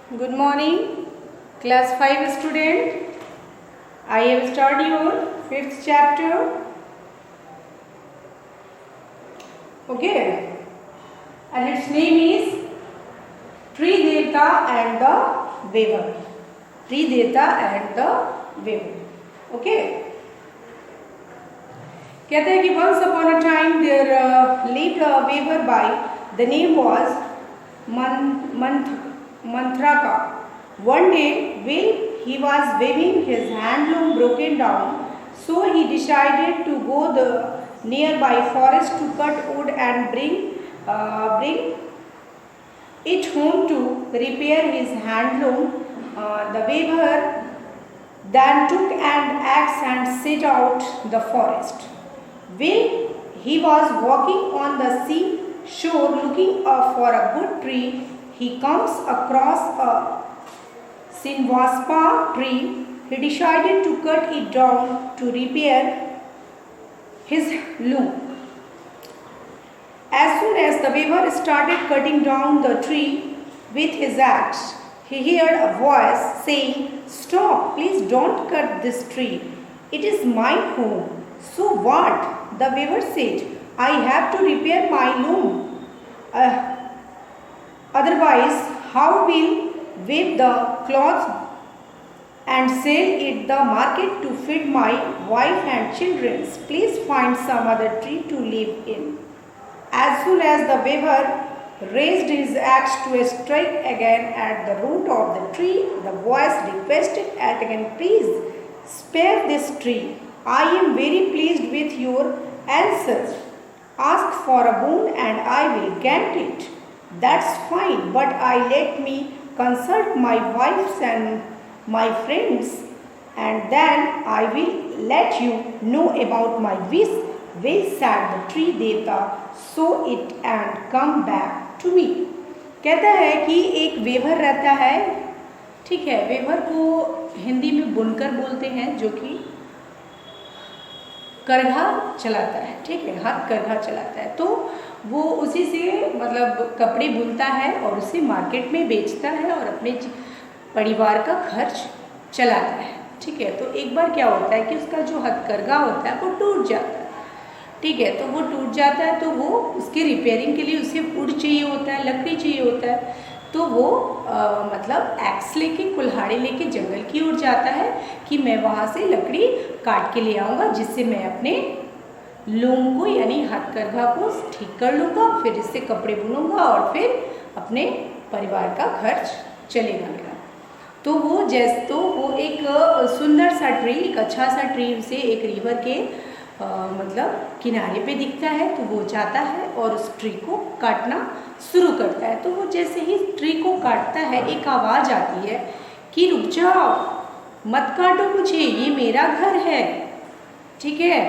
Good morning, class 5 student. I have started your 5th chapter. Okay, and its name is Tree Devta and the Weaver. Tree Devta and the Weaver. Okay. कहते हैं कि once upon a time there lived a weaver by the name was Mantraka. One day, while he was weaving, his handloom broken down, so he decided to go the nearby forest to cut wood and bring it home to repair his handloom. The weaver then took an axe and set out the forest. While he was walking on the seashore looking for a good tree, he comes across a Sinvaspa tree. He decided to cut it down to repair his loom. As soon as the weaver started cutting down the tree with his axe, he heard a voice saying, "Stop, please don't cut this tree. It is my home." "So what?" the weaver said. "I have to repair my loom. Otherwise, how will weave the cloth and sell it the market to feed my wife and children? Please find some other tree to live in." As soon as the weaver raised his axe to strike again at the root of the tree, the voice requested again, "Please spare this tree. I am very pleased with your answer. Ask for a boon and I will grant it." "That's fine, but let me consult my wife and my friends, and then I will let you know about my wish." "Well," said the tree devta, "so it and come back to me." कहता है कि एक waiver रहता है, ठीक है। Waiver को हिंदी में बुनकर बोलते हैं, जो कि करघा चलाता है, ठीक है, हाथ करघा चलाता है। तो वो उसी से मतलब कपड़े बुनता है और उसे मार्केट में बेचता है और अपने परिवार का खर्च चलाता है, ठीक है। तो एक बार क्या होता है कि उसका जो हथकरघा होता है वो टूट जाता है, ठीक है। तो वो टूट जाता है, तो वो उसके रिपेयरिंग के लिए उसे वुड चाहिए होता है, लकड़ी चाहिए होता है। तो वो मतलब एक्स लेके, कुल्हाड़ी लेके जंगल की ओर जाता है कि मैं वहाँ से लकड़ी काट के ले आऊँगा, जिससे मैं अपने लूम को यानी हथकरघा को ठीक कर लूँगा, फिर इससे कपड़े बुनूँगा और फिर अपने परिवार का खर्च चलेगा मेरा। तो वो एक सुंदर सा ट्री, एक अच्छा सा ट्री उसे एक रिवर के मतलब किनारे पे दिखता है। तो वो जाता है और उस ट्री को काटना शुरू करता है। तो वो जैसे ही ट्री को काटता है, एक आवाज़ आती है कि रुक जाओ, मत काटो मुझे, ये मेरा घर है, ठीक है।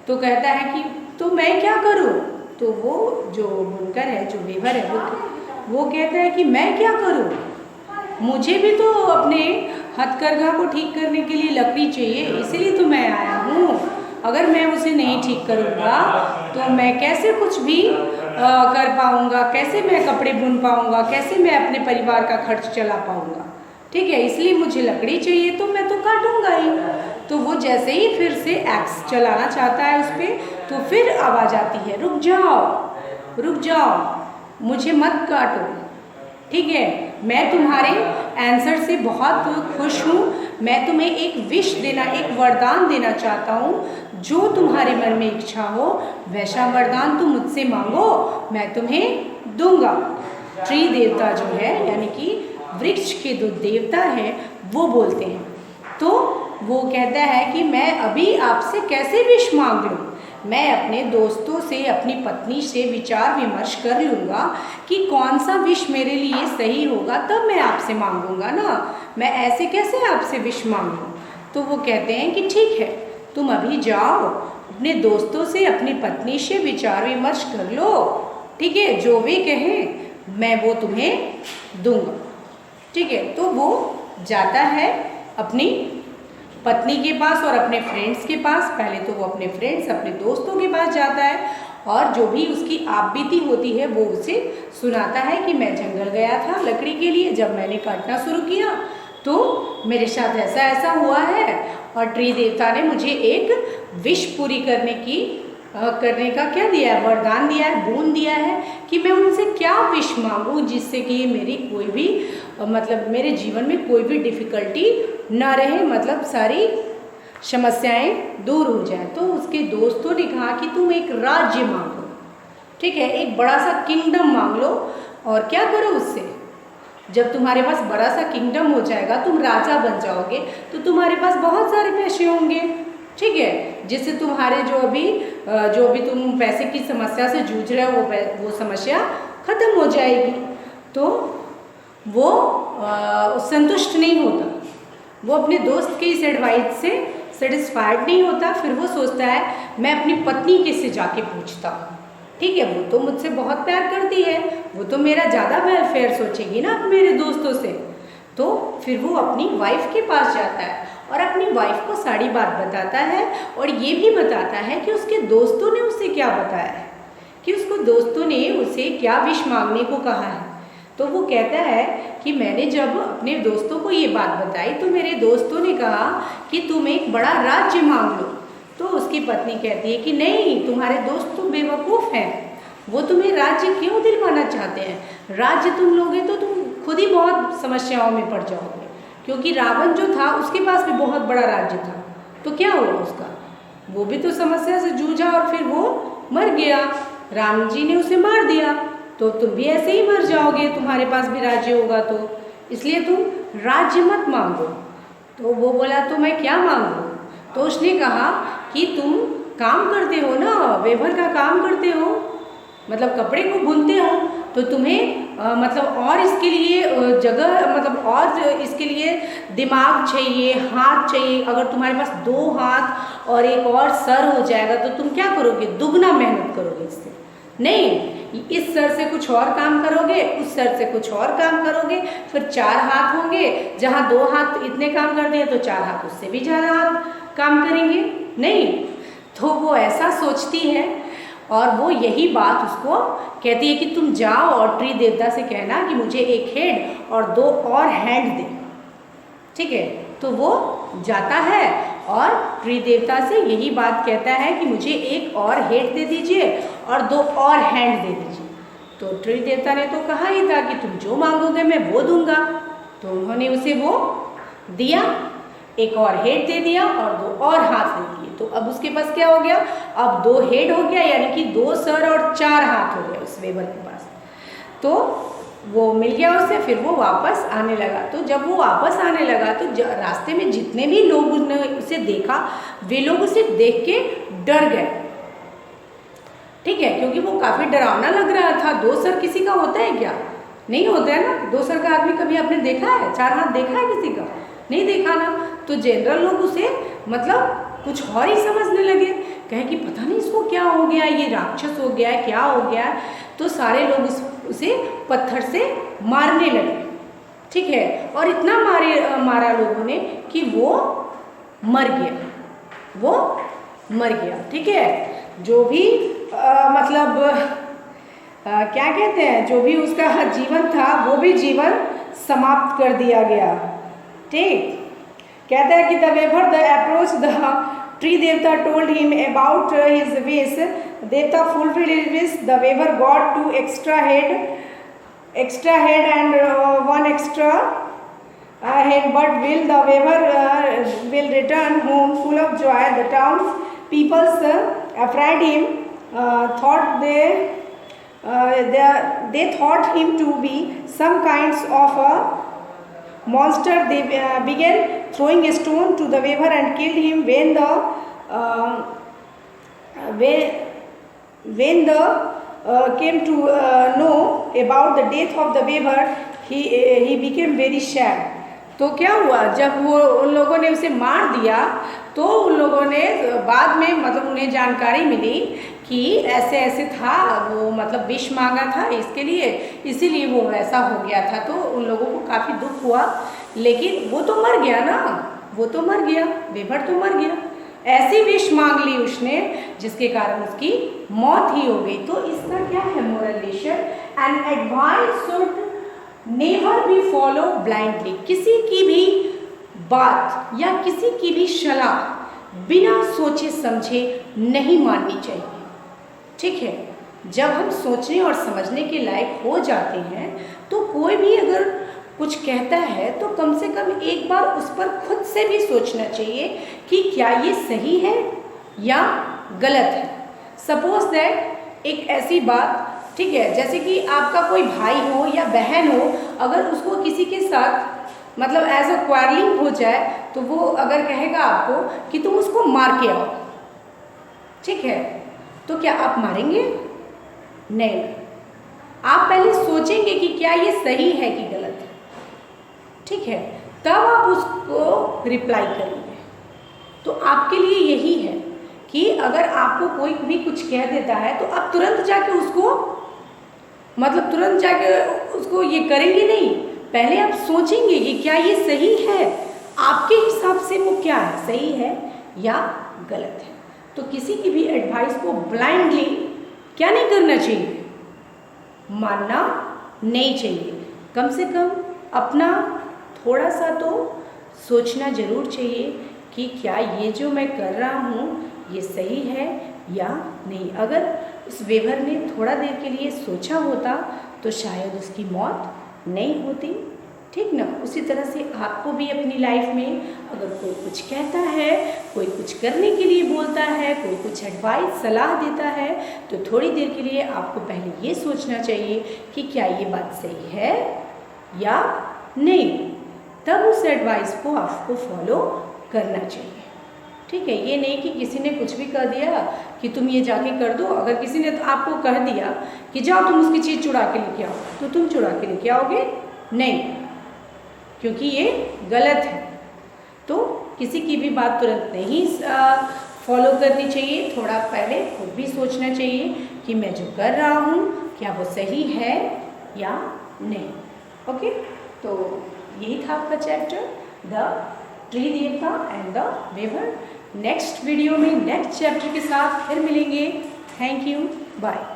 तो कहता है कि तो मैं क्या करूं? तो वो जो बुनकर है, जो वेवर है, वो कहता है कि मैं क्या करूं, मुझे भी तो अपने हथकरघा को ठीक करने के लिए लकड़ी चाहिए, इसीलिए तो मैं आया हूँ। अगर मैं उसे नहीं ठीक करूँगा तो मैं कैसे कुछ भी कर पाऊँगा, कैसे मैं कपड़े बुन पाऊँगा, कैसे मैं अपने परिवार का खर्च चला पाऊँगा, ठीक है। इसलिए मुझे लकड़ी चाहिए, तो मैं तो काटूँगा ही। तो वो जैसे ही फिर से एक्स चलाना चाहता है उस पर, तो फिर आवाज़ आती है, रुक जाओ, रुक जाओ, मुझे मत काटो, ठीक है। मैं तुम्हारे आंसर से बहुत खुश हूँ। मैं तुम्हें एक विश देना, एक वरदान देना चाहता हूँ। जो तुम्हारे मन में इच्छा हो वैसा वरदान तुम मुझसे मांगो, मैं तुम्हें दूंगा। ट्री देवता जो है, यानी कि वृक्ष के जो देवता है, वो बोलते हैं। तो वो कहता है कि मैं अभी आपसे कैसे विश मांग लूँ? मैं अपने दोस्तों से, अपनी पत्नी से विचार विमर्श कर लूँगा कि कौन सा विश मेरे लिए सही होगा, तब मैं आपसे मांगूंगा ना। मैं ऐसे कैसे आपसे विश मांगूँ? तो वो कहते हैं कि ठीक है, तुम अभी जाओ, अपने दोस्तों से, अपनी पत्नी से विचार विमर्श कर लो, ठीक है। जो भी कहें मैं वो तुम्हें दूंगा, ठीक है। तो वो जाता है अपनी पत्नी के पास और अपने फ्रेंड्स के पास। पहले तो वो अपने फ्रेंड्स, अपने दोस्तों के पास जाता है और जो भी उसकी आपबीती होती है वो उसे सुनाता है कि मैं जंगल गया था लकड़ी के लिए, जब मैंने काटना शुरू किया तो मेरे साथ ऐसा ऐसा हुआ है और ट्री देवता ने मुझे एक विश पूरी करने का क्या दिया है, वरदान दिया है, बोन दिया है कि मैं उनसे क्या विश मांगूं जिससे कि मेरी कोई भी मतलब मेरे जीवन में कोई भी डिफ़िकल्टी ना रहे, मतलब सारी समस्याएं दूर हो जाए। तो उसके दोस्तों ने कहा कि तुम एक राज्य मांगो, ठीक है, एक बड़ा सा किंगडम मांग लो और क्या करो उससे, जब तुम्हारे पास बड़ा सा किंगडम हो जाएगा, तुम राजा बन जाओगे, तो तुम्हारे पास बहुत सारे पैसे होंगे, ठीक है, जिससे तुम्हारे जो भी तुम पैसे की समस्या से जूझ रहे हो वो समस्या खत्म हो जाएगी। तो वो संतुष्ट नहीं होता, वो अपने दोस्त के इस एडवाइस से सेटिस्फाइड नहीं होता। फिर वो सोचता है मैं अपनी पत्नी के से जाके पूछता हूँ, ठीक है, वो तो मुझसे बहुत प्यार करती है, वो तो मेरा ज़्यादा वेलफेयर सोचेगी ना मेरे दोस्तों से। तो फिर वो अपनी वाइफ के पास जाता है और अपनी वाइफ को सारी बात बताता है और ये भी बताता है कि उसके दोस्तों ने उसे क्या बताया है, कि उसको दोस्तों ने उसे क्या विश मांगने को कहा है। तो वो कहता है कि मैंने जब अपने दोस्तों को ये बात बताई तो मेरे दोस्तों ने कहा कि तुम एक बड़ा राज्य मांग लो। तो उसकी पत्नी कहती है कि नहीं, तुम्हारे दोस्त तो बेवकूफ़ हैं, वो तुम्हें राज्य क्यों दिलवाना चाहते हैं, राज्य तुम लोगे तो तुम खुद ही बहुत समस्याओं में पड़ जाओगे, क्योंकि रावण जो था उसके पास भी बहुत बड़ा राज्य था, तो क्या हुआ उसका, वो भी तो समस्या से जूझा और फिर वो मर गया, राम जी ने उसे मार दिया, तो तुम भी ऐसे ही मर जाओगे, तुम्हारे पास भी राज्य होगा तो, इसलिए तुम राज्य मत मांगो। तो वो बोला तो मैं क्या मांगू, तो उसने कहा कि तुम काम करते हो ना, वेवर का काम करते हो, मतलब कपड़े को बुनते हो, तो तुम्हें मतलब और इसके लिए जगह, मतलब और इसके लिए दिमाग चाहिए, हाथ चाहिए। अगर तुम्हारे पास 2 हाथ और एक और सर हो जाएगा तो तुम क्या करोगे, दुगना मेहनत करोगे इससे, नहीं इस सर से कुछ और काम करोगे, उस सर से कुछ और काम करोगे, फिर 4 हाथ होंगे, जहाँ 2 हाथ इतने काम कर दिए तो 4 हाथ उससे भी ज़्यादा हाथ काम करेंगे, नहीं। तो वो ऐसा सोचती है और वो यही बात उसको कहती है कि तुम जाओ और ट्री देवता से कहना कि मुझे एक हेड और 2 और हैंड दे, ठीक है। तो वो जाता है और ट्री देवता से यही बात कहता है कि मुझे एक और हेड दे दीजिए और 2 और हैंड दे दीजिए। तो ट्री देवता ने तो कहा ही था कि तुम जो मांगोगे मैं वो दूंगा, तो उन्होंने उसे वो दिया, एक और हेड दे दिया और 2 और हाथ दे दिए। तो अब उसके पास क्या हो गया, अब 2 हेड हो गया, यानी कि 2 सर और 4 हाथ हो गया उस वेवर के पास। तो वो मिल गया उसे, फिर वो वापस आने लगा। तो जब वो वापस आने लगा तो रास्ते में जितने भी लोग ने उसे देखा, वे लोग उसे देख के डर गए, ठीक है, क्योंकि वो काफ़ी डरावना लग रहा था। 2 सर किसी का होता है क्या, नहीं होता है ना, 2 सर का आदमी कभी आपने देखा है, 4 हाथ देखा है किसी का, नहीं देखा ना। तो जनरल लोग उसे मतलब कुछ और ही समझने लगे, कहे कि पता नहीं इसको क्या हो गया, ये राक्षस हो गया है, क्या हो गया। तो सारे लोग उसे पत्थर से मारने लगे, ठीक है, और इतना मारा लोगों ने कि वो मर गया, ठीक है। जो भी मतलब क्या कहते हैं, जो भी उसका जीवन था वो भी जीवन समाप्त कर दिया गया, ठीक। कहता है कि the weaver the approach the tree devata told him about his wish, devata fulfilled his wish, the weaver got 2 extra head and 1 extra head, but will the weaver will return home full of joy. The town's people afraid him, thought they thought him to be some kinds of a monster. They began throwing a stone to the weaver and killed him. When the came to know about the death of the weaver, he became very sad. तो क्या हुआ, जब वो उन लोगों ने उसे मार दिया तो उन लोगों ने बाद में मतलब उन्हें जानकारी मिली कि ऐसे ऐसे था, वो मतलब विश मांगा था इसके लिए, इसीलिए वो ऐसा हो गया था। तो उन लोगों को काफ़ी दुख हुआ, लेकिन वो तो मर गया ना, वो तो मर गया, वेवर तो मर गया। ऐसी विश मांग ली उसने जिसके कारण उसकी मौत ही हो गई। तो इसका क्या है moral lesson? An advice should never be follow blindly. किसी की भी बात या किसी की भी सलाह बिना सोचे समझे नहीं माननी चाहिए। ठीक है, जब हम सोचने और समझने के लायक हो जाते हैं तो कोई भी अगर कुछ कहता है तो कम से कम एक बार उस पर खुद से भी सोचना चाहिए कि क्या ये सही है या गलत है। सपोज दैट एक ऐसी बात, ठीक है, जैसे कि आपका कोई भाई हो या बहन हो, अगर उसको किसी के साथ मतलब एज अ क्वारलिंग हो जाए तो वो अगर कहेगा आपको कि तुम उसको मार के आओ, ठीक है, तो क्या आप मारेंगे? नहीं, आप पहले सोचेंगे कि क्या ये सही है कि गलत है, ठीक है, तब आप उसको रिप्लाई करेंगे। तो आपके लिए यही है कि अगर आपको कोई भी कुछ कह देता है तो आप तुरंत जाके उसको मतलब तुरंत जाके उसको ये करेंगे नहीं, पहले आप सोचेंगे कि क्या ये सही है, आपके हिसाब से वो क्या है, सही है या गलत है। तो किसी की भी एडवाइस को ब्लाइंडली क्या नहीं करना चाहिए, मानना नहीं चाहिए। कम से कम अपना थोड़ा सा तो सोचना जरूर चाहिए कि क्या ये जो मैं कर रहा हूँ ये सही है या नहीं। अगर उस वेवर ने थोड़ा देर के लिए सोचा होता तो शायद उसकी मौत नहीं होती, ठीक ना। उसी तरह से आपको भी अपनी लाइफ में अगर कोई कुछ कहता है, कोई कुछ करने के लिए बोलता है, कोई कुछ एडवाइस सलाह देता है, तो थोड़ी देर के लिए आपको पहले ये सोचना चाहिए कि क्या ये बात सही है या नहीं, तब उस एडवाइस को आपको फॉलो करना चाहिए। ठीक है, ये नहीं कि किसी ने कुछ भी कह दिया कि तुम ये जाके कर दो। अगर किसी ने तो आपको कह दिया कि जाओ तुम उसकी चीज़ चुरा के लेके आओ, तो तुम चुरा के लेके आओगे नहीं, क्योंकि ये गलत है। तो किसी की भी बात तुरंत नहीं फॉलो करनी चाहिए, थोड़ा पहले खुद भी सोचना चाहिए कि मैं जो कर रहा हूँ क्या वो सही है या नहीं। ओके, तो यही था आपका चैप्टर द ट्री देवता and the weaver. Next video में नेक्स्ट चैप्टर के साथ फिर मिलेंगे। Thank you, bye.